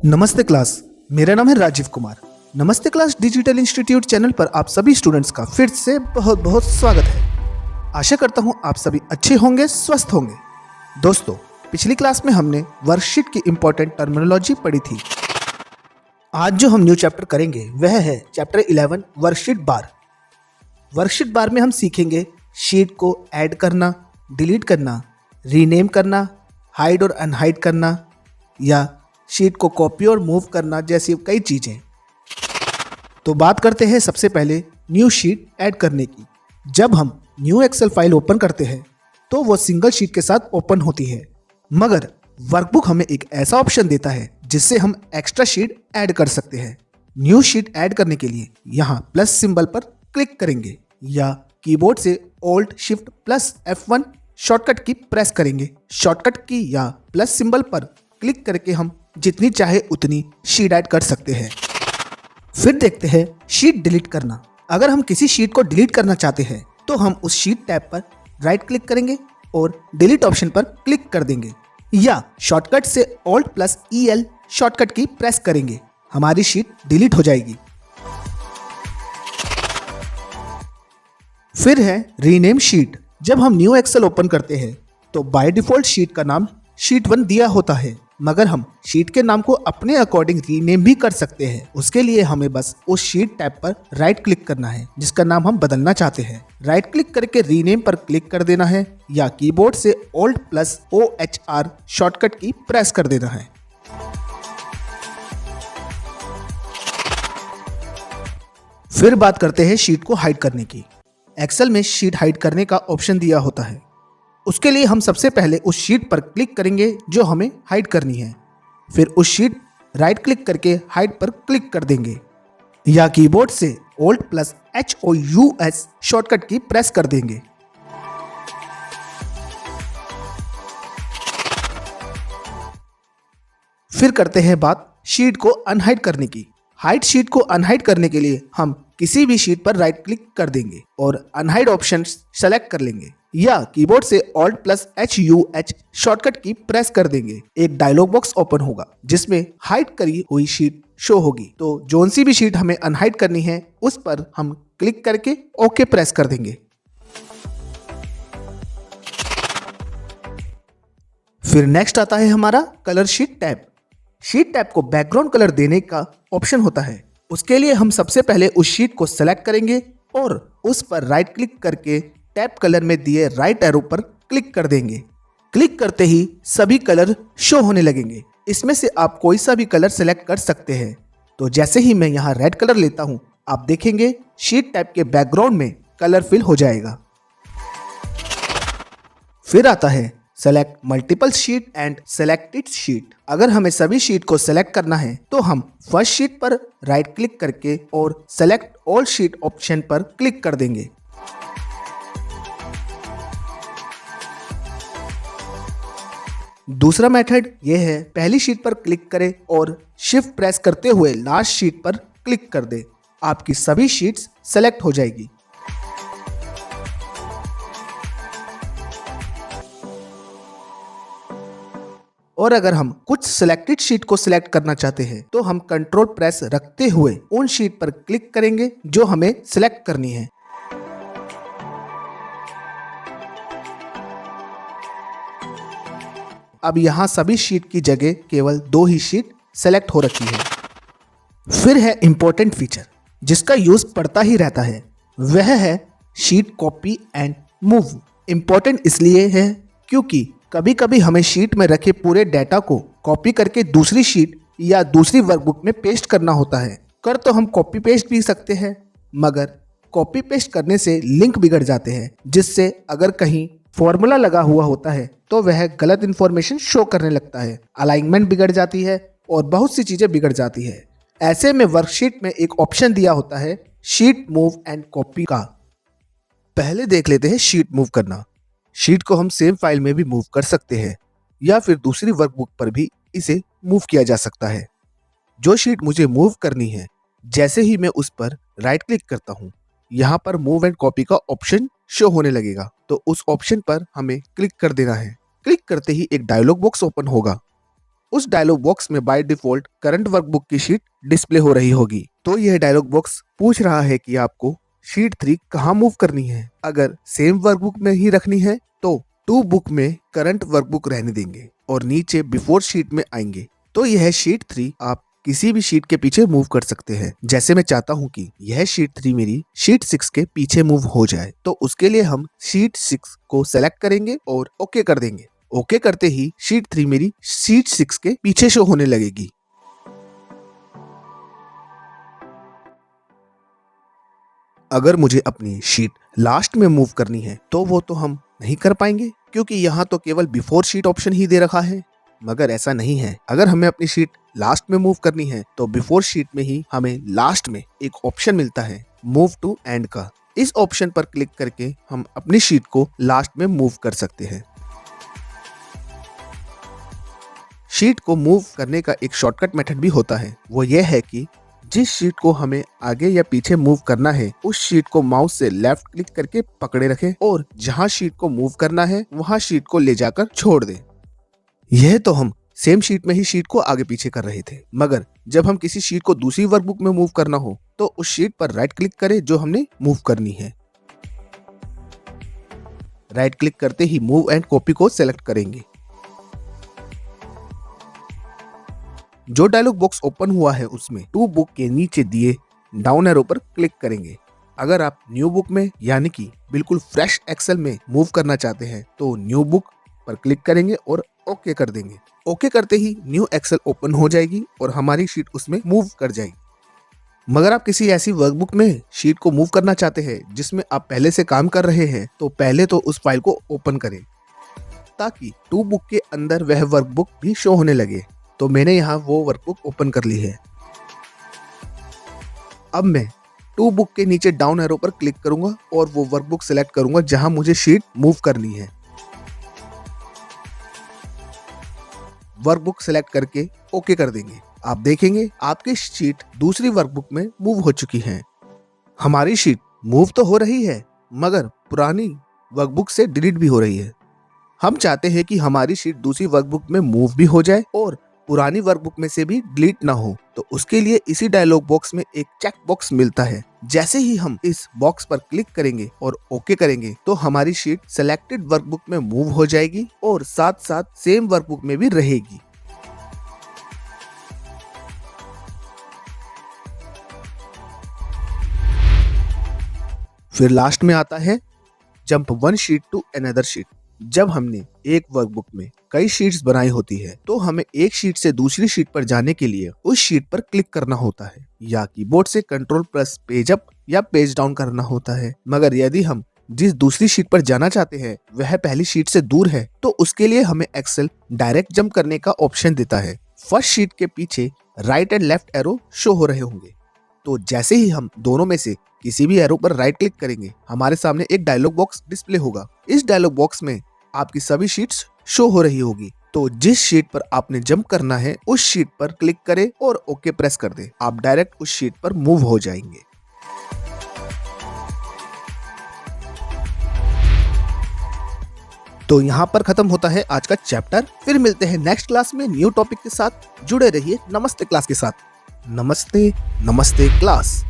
नमस्ते क्लास। मेरा नाम है राजीव कुमार। नमस्ते क्लास डिजिटल इंस्टीट्यूट चैनल पर आप सभी स्टूडेंट्स का फिर से बहुत बहुत स्वागत है। आशा करता हूँ आप सभी अच्छे होंगे, स्वस्थ होंगे। दोस्तों, पिछली क्लास में हमने वर्कशीट की इंपॉर्टेंट टर्मिनोलॉजी पढ़ी थी। आज जो हम न्यू चैप्टर करेंगे वह है चैप्टर 11 वर्कशीट बार। वर्कशीट बार में हम सीखेंगे शीट को ऐड करना, डिलीट करना, रीनेम करना, हाइड और अनहाइड करना या शीट को कॉपी और मूव करना जैसी कई चीज़ें। तो बात करते हैं सबसे पहले न्यू शीट ऐड करने की। जब हम न्यू एक्सेल फाइल ओपन करते हैं तो वो सिंगल शीट के साथ ओपन होती है, मगर वर्कबुक हमें एक ऐसा ऑप्शन देता है जिससे हम एक्स्ट्रा शीट ऐड कर सकते हैं। न्यू शीट ऐड करने के लिए यहाँ प्लस सिंबल पर क्लिक करेंगे या कीबोर्ड से Alt Shift plus F1 shortcut की प्रेस करेंगे। शॉर्टकट की या प्लस सिंबल पर क्लिक करके हम जितनी चाहे उतनी शीट ऐड कर सकते हैं। फिर देखते हैं शीट डिलीट करना। अगर हम किसी शीट को डिलीट करना चाहते हैं तो हम उस शीट टैब पर राइट क्लिक करेंगे और डिलीट ऑप्शन पर क्लिक कर देंगे या शॉर्टकट से Alt प्लस EL शॉर्टकट की प्रेस करेंगे। हमारी शीट डिलीट हो जाएगी। फिर है रीनेम शीट। जब हम न्यू एक्सेल ओपन करते हैं तो बाय डिफॉल्ट शीट का नाम शीट 1 दिया होता है, मगर हम शीट के नाम को अपने अकॉर्डिंग रीनेम भी कर सकते हैं। उसके लिए हमें बस उस शीट टैब पर राइट क्लिक करना है जिसका नाम हम बदलना चाहते हैं। राइट क्लिक करके रीनेम पर क्लिक कर देना है या कीबोर्ड से Alt प्लस OHR शॉर्टकट की प्रेस कर देना है। फिर बात करते हैं शीट को हाइड करने की। एक्सेल में शीट हाइड करने का ऑप्शन दिया होता है। उसके लिए हम सबसे पहले उस शीट पर क्लिक करेंगे जो हमें हाइड करनी है। फिर उस शीट राइट क्लिक करके हाइड पर क्लिक कर देंगे या कीबोर्ड से Alt प्लस HOUS शॉर्टकट की प्रेस कर देंगे। फिर करते हैं बात शीट को अनहाइड करने की। हाइड शीट को अनहाइड करने के लिए हम किसी भी शीट पर राइट क्लिक कर देंगे और अनहाइड ऑप्शन सेलेक्ट कर लेंगे या कीबोर्ड से Alt प्लस HUH शॉर्टकट की प्रेस कर देंगे। एक डायलॉग बॉक्स ओपन होगा जिसमें हाइड करी हुई शीट शो होगी। तो जोन सी भी शीट हमें अनहाइड करनी है उस पर हम क्लिक करके ओके प्रेस कर देंगे। फिर नेक्स्ट आता है हमारा colour sheet tab. Sheet tab को बैकग्राउंड कलर देने का ऑप्शन होता है। उसके लिए हम सबसे पहले उस शीट को सेलेक्ट करेंगे और उस पर राइट क्लिक करके टैब कलर में दिए राइट एरो पर क्लिक कर देंगे। क्लिक करते ही सभी कलर शो होने लगेंगे। इसमें से आप कोई सा भी कलर सेलेक्ट कर सकते हैं। तो जैसे ही मैं यहाँ रेड कलर लेता हूँ, आप देखेंगे शीट टैब के बैकग्राउंड में कलर फिल हो जाएगा। फिर आता है select multiple sheet and selected sheet. अगर हमें सभी शीट को सेलेक्ट करना है तो हम फर्स्ट शीट पर राइट क्लिक करके और सेलेक्ट ऑल शीट ऑप्शन पर क्लिक कर देंगे। दूसरा मेथड यह है, पहली शीट पर क्लिक करें और शिफ्ट प्रेस करते हुए लास्ट शीट पर क्लिक कर दें। आपकी सभी शीट्स सेलेक्ट हो जाएगी। और अगर हम कुछ सिलेक्टेड शीट को सिलेक्ट करना चाहते हैं तो हम कंट्रोल प्रेस रखते हुए उन शीट पर क्लिक करेंगे जो हमें सिलेक्ट करनी है। अब यहाँ सभी शीट की जगह केवल 2 ही शीट सेलेक्ट हो रखी है। फिर है इंपॉर्टेंट फीचर जिसका यूज पड़ता ही रहता है, वह है sheet copy and move. Important इसलिए है क्योंकि कभी कभी हमें शीट में रखे पूरे डेटा को कॉपी करके दूसरी शीट या दूसरी वर्कबुक में पेस्ट करना होता है। कर तो हम कॉपी पेस्ट भी सकते हैं, मगर कॉपी पेस्ट करने से लिंक बिगड़ जाते हैं, जिससे अगर कहीं फॉर्मूला लगा हुआ होता है तो वह गलत इंफॉर्मेशन शो करने लगता है, अलाइनमेंट बिगड़ जाती है और बहुत सी चीज़ें बिगड़ जाती है। ऐसे में वर्कशीट में एक ऑप्शन दिया होता है शीट मूव एंड कॉपी का। पहले देख लेते हैं शीट मूव करना। शीट को हम सेम फाइल में भी मूव कर सकते हैं या फिर दूसरी वर्कबुक पर भी इसे मूव किया जा सकता है। जो शीट मुझे मूव करनी है, जैसे ही मैं उस पर राइट क्लिक करता हूँ, यहाँ पर मूव एंड कॉपी का ऑप्शन शो होने लगेगा। तो उस ऑप्शन पर हमें क्लिक कर देना है। क्लिक करते ही एक डायलॉग बॉक्स ओपन होगा उस डायलॉग बॉक्स में बाय डिफॉल्ट करंट वर्कबुक की शीट डिस्प्ले हो रही होगी। तो यह डायलॉग बॉक्स पूछ रहा है कि आपको शीट 3 कहाँ मूव करनी है। अगर सेम वर्कबुक में ही रखनी है तो टू बुक में करंट वर्कबुक रहने देंगे और नीचे बिफोर शीट में आएंगे। तो यह शीट 3 आप किसी भी शीट के पीछे मूव कर सकते हैं। जैसे मैं चाहता हूं कि यह शीट 3 मेरी शीट 6 के पीछे मूव हो जाए, तो उसके लिए हम शीट 6 को सेलेक्ट करेंगे और ओके कर देंगे। ओके करते ही शीट 3 मेरी शीट 6 के पीछे शो होने लगेगी। अगर मुझे अपनी शीट लास्ट में मूव करनी है तो वो तो हम नहीं कर पाएंगे, क्योंकि यहाँ तो केवल बिफोर शीट ऑप्शन ही दे रखा है। मगर ऐसा नहीं है, अगर हमें अपनी शीट लास्ट में मूव करनी है तो बिफोर शीट में ही हमें लास्ट में एक ऑप्शन मिलता है मूव टू एंड का। इस ऑप्शन पर क्लिक करके हम अपनी शीट को लास्ट में मूव कर सकते हैं। शीट को मूव करने का एक शॉर्टकट मेथड भी होता है। वो ये है कि जिस शीट को हमें आगे या पीछे मूव करना है उस शीट को माउस से लेफ्ट क्लिक करके पकड़े रखें और जहां शीट को मूव करना है वहां शीट को ले जाकर छोड़ दें। यह तो हम सेम शीट में ही शीट को आगे पीछे कर रहे थे, मगर जब हम किसी शीट को दूसरी वर्कबुक में मूव करना हो तो उस शीट पर राइट क्लिक करें जो हमने मूव करनी है। राइट क्लिक करते ही मूव एंड कॉपी को सेलेक्ट करेंगे। जो डायलॉग बॉक्स ओपन हुआ है उसमें टू बुक के नीचे दिए डाउन एरो पर क्लिक करेंगे। अगर आप न्यू बुक में यानी कि बिल्कुल फ्रेश एक्सेल में मूव करना चाहते हैं तो न्यू बुक पर क्लिक करेंगे और ओके कर देंगे। ओके करते ही न्यू एक्सेल ओपन हो जाएगी और हमारी शीट उसमें मूव कर जाएगी। मगर आप किसी ऐसी वर्कबुक में शीट को मूव करना चाहते हैं जिसमें आप पहले से काम कर रहे हैं तो पहले तो उस फाइल को ओपन करें ताकि टू बुक के अंदर वह वर्कबुक भी शो होने लगे। तो मैंने यहाँ वो वर्कबुक ओपन कर ली है। अब मैं टू बुक के नीचे डाउन एरो पर क्लिक करूंगा और वो वर्कबुक सिलेक्ट करूंगा जहां मुझे शीट मूव करनी है। वर्कबुक सिलेक्ट करके ओके कर देंगे। आप देखेंगे आपकी शीट दूसरी वर्कबुक में मूव हो चुकी है। हमारी शीट मूव तो हो रही है मगर पुरानी वर्कबुक से डिलीट भी हो रही है। हम चाहते हैं कि हमारी शीट दूसरी वर्कबुक में मूव भी हो जाए और पुरानी वर्कबुक में से भी डिलीट ना हो। तो उसके लिए इसी डायलॉग बॉक्स में एक चेक बॉक्स मिलता है। जैसे ही हम इस बॉक्स पर क्लिक करेंगे और ओके करेंगे तो हमारी शीट सेलेक्टेड वर्कबुक में मूव हो जाएगी और साथ साथ सेम वर्कबुक में भी रहेगी। फिर लास्ट में आता है jump one sheet to another sheet. जब हमने एक वर्कबुक में कई शीट्स बनाई होती है तो हमें एक शीट से दूसरी शीट पर जाने के लिए उस शीट पर क्लिक करना होता है या कीबोर्ड से कंट्रोल प्लस पेज अप या पेज डाउन करना होता है। मगर यदि हम जिस दूसरी शीट पर जाना चाहते हैं वह पहली शीट से दूर है तो उसके लिए हमें एक्सेल डायरेक्ट जंप करने का ऑप्शन देता है। फर्स्ट शीट के पीछे right and left arrow show हो रहे होंगे। तो जैसे ही हम दोनों में से किसी भी एरो पर राइट क्लिक करेंगे हमारे सामने एक डायलॉग बॉक्स डिस्प्ले होगा। इस डायलॉग बॉक्स में आपकी सभी शीट्स शो हो रही होगी। तो जिस शीट पर आपने जंप करना है उस शीट पर क्लिक करें और ओके प्रेस कर दें। आप डायरेक्ट उस शीट पर मूव हो जाएंगे। तो यहाँ पर खत्म होता है आज का चैप्टर। फिर मिलते हैं नेक्स्ट क्लास में न्यू टॉपिक के साथ। जुड़े रहिए नमस्ते क्लास के साथ। नमस्ते नमस्ते क्लास।